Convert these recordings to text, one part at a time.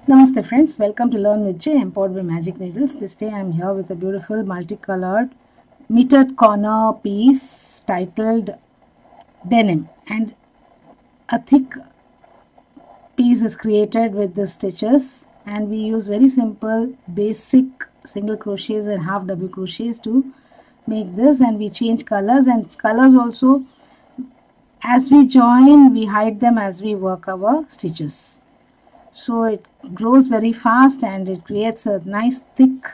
Namaste friends, welcome to Learn with J, empowered by Magic Needles. This day I am here with a beautiful multicolored metered corner piece titled Denim, and a thick piece is created with the stitches, and we use very simple basic single crochets and half double crochets to make this, and we change colors, and colors also as we join we hide them as we work our stitches. So it grows very fast and it creates a nice thick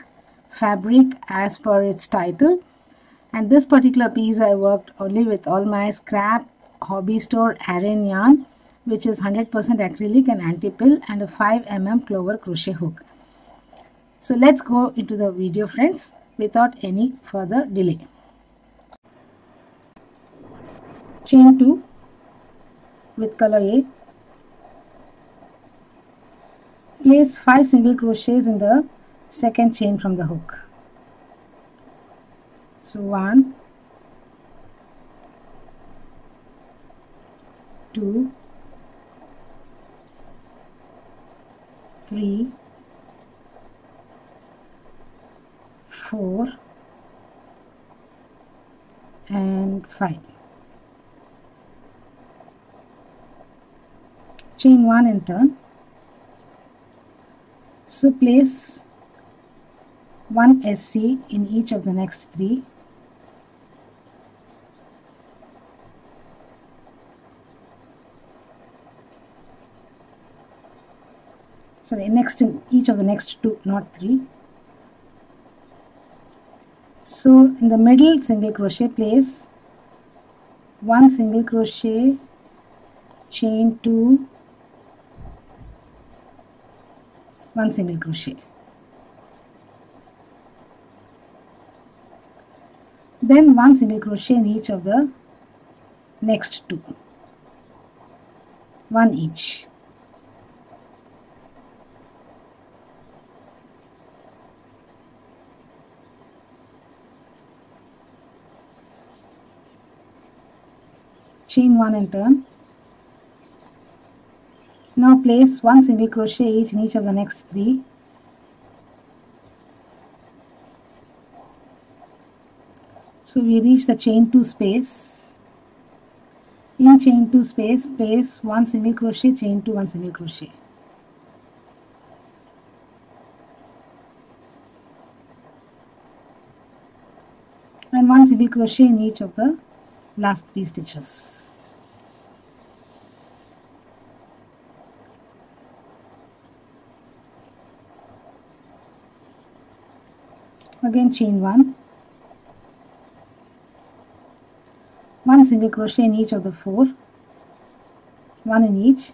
fabric as per its title. And this particular piece I worked only with all my scrap hobby store Aran yarn, which is 100% acrylic and anti-pill, and a 5 mm clover crochet hook. So let's go into the video friends without any further delay. Chain 2 with color A. Place 5 single crochets in the second chain from the hook. So 1, 2, 3, 4 and 5. Chain 1 in turn. So place 1 SC in each of the next 3. So next in each of the next 2, not 3. So in the middle single crochet, place 1 single crochet, chain 2, 1 single crochet. Then 1 single crochet in each of the next 2, 1 each. Chain 1 in turn. Now place 1 single crochet each in each of the next 3. So we reach the chain 2 space. In chain 2 space, place 1 single crochet, chain 2, 1 single crochet. And 1 single crochet in each of the last 3 stitches. Again chain 1, 1 single crochet in each of the 4, 1 in each.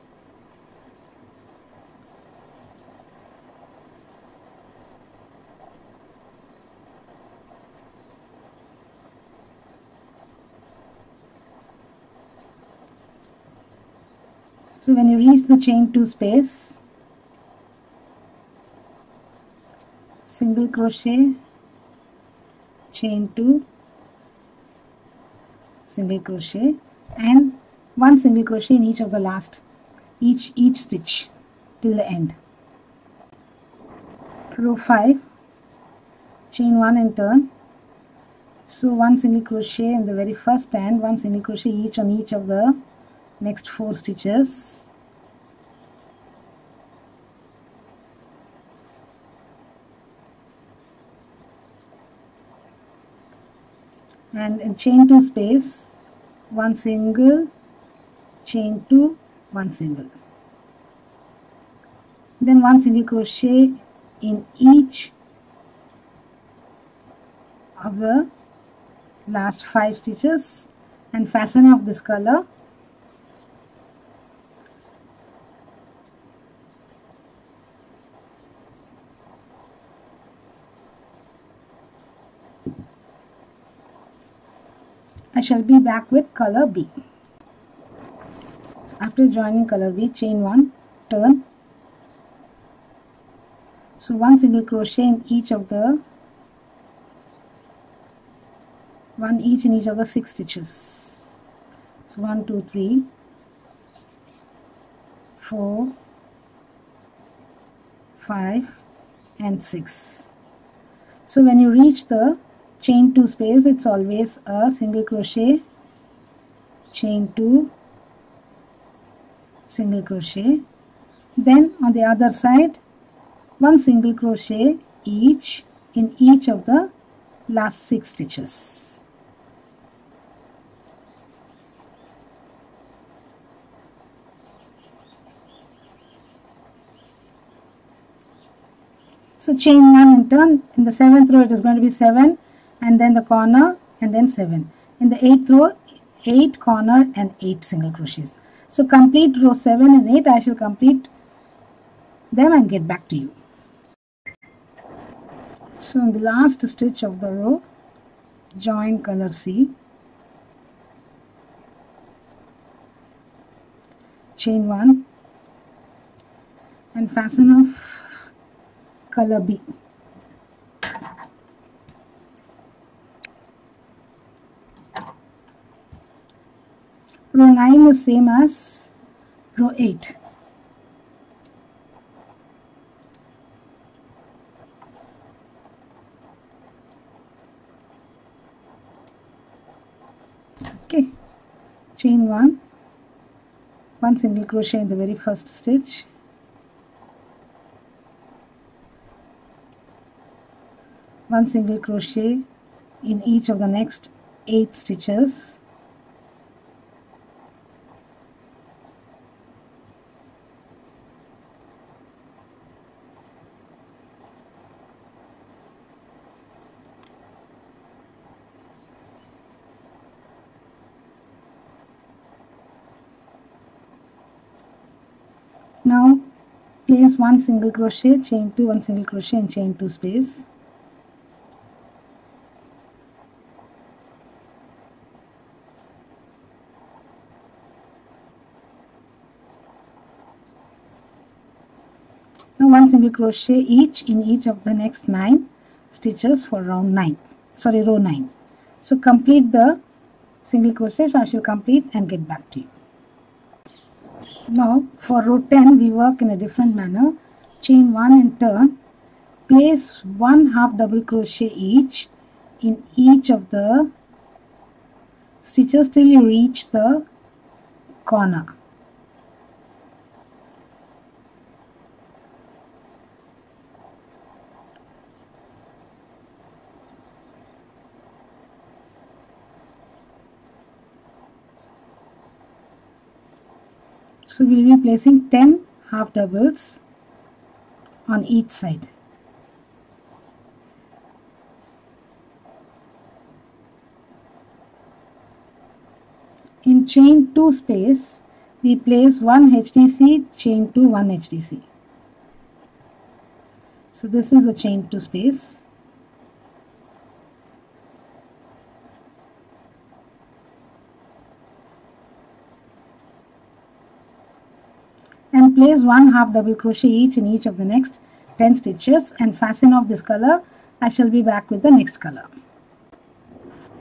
So when you reach the chain 2 space, single crochet, chain 2, single crochet, and 1 single crochet in each of the last each stitch till the end. Row 5, chain 1 in turn. So 1 single crochet in the very first and 1 single crochet each on each of the next 4 stitches. And in chain 2 space, 1 single, chain 2, 1 single. Then 1 single crochet in each of the last 5 stitches and fasten off this color. I shall be back with color B. So after joining color B, chain 1, turn. So 1 single crochet in each of the 1 each in each of the 6 stitches. So 1, 2, 3, 4, 5 and 6. So when you reach the chain 2 space, it's always a single crochet, chain 2, single crochet. Then on the other side, one single crochet each in each of the last 6 stitches. So chain 1 and turn. In the 7th row it is going to be 7 and then the corner and then 7. In the 8th row 8 corner and 8 single crochets. So complete row 7 and 8. I shall complete them and get back to you. So in the last stitch of the row, join color C, chain 1 and fasten off color B. Row 9 is same as row 8. Okay, chain 1, one single crochet in the very first stitch, one single crochet in each of the next 8 stitches, now place one single crochet, chain 2, one single crochet and chain 2 space. Now one single crochet each in each of the next 9 stitches for row 9. So complete the single crochets. I shall complete and get back to you. Now for row 10 we work in a different manner. Chain 1 and turn. Place 1 half double crochet each in each of the stitches till you reach the corner. So we will be placing 10 half doubles on each side. In chain 2 space, we place 1 HDC, chain 2, 1 HDC. So this is the chain 2 space. And place 1 half double crochet each in each of the next 10 stitches and fasten off this color. I shall be back with the next color.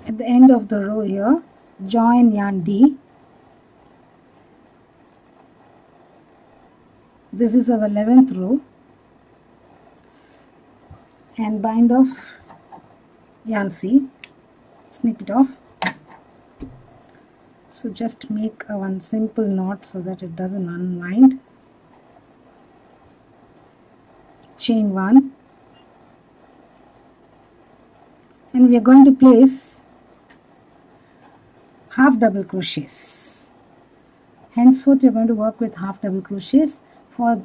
At the end of the row here, join yarn D. This is our 11th row and bind off yarn C, snip it off. So just make one simple knot so that it doesn't unwind. Chain 1 and we are going to place half double crochets. Henceforth we are going to work with half double crochets. For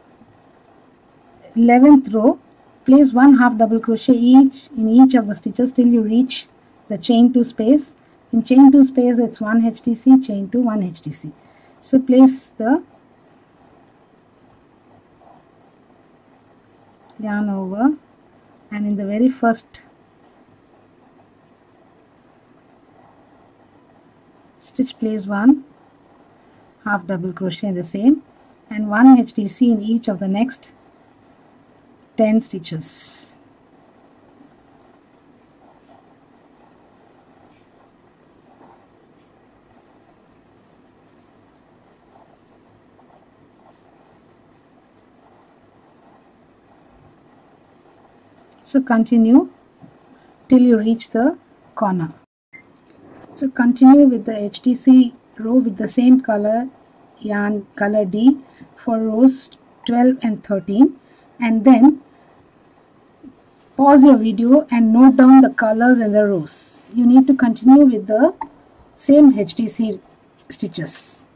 11th row, place 1 half double crochet each in each of the stitches till you reach the chain 2 space. In chain 2 space it's 1 HDC, chain 2, 1 HDC. So place the yarn over and in the very first stitch place 1 half double crochet in the same and 1 HDC in each of the next 10 stitches. So continue till you reach the corner. So continue with the HTC row with the same color yarn, color D, for rows 12 and 13, and then pause your video and note down the colors in the rows. You need to continue with the same HTC stitches.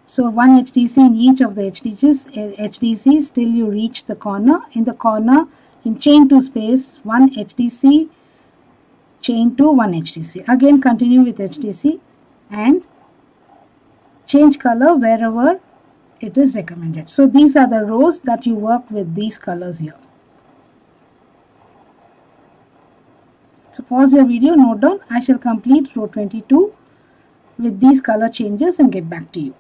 So one HTC in each of the HTCs till you reach the corner. In the corner, in chain 2 space, 1 HTC, chain 2, 1 HTC. Again continue with HTC and change color wherever it is recommended. So these are the rows that you work with these colors here. So pause your video, note down. I shall complete row 22 with these color changes and get back to you.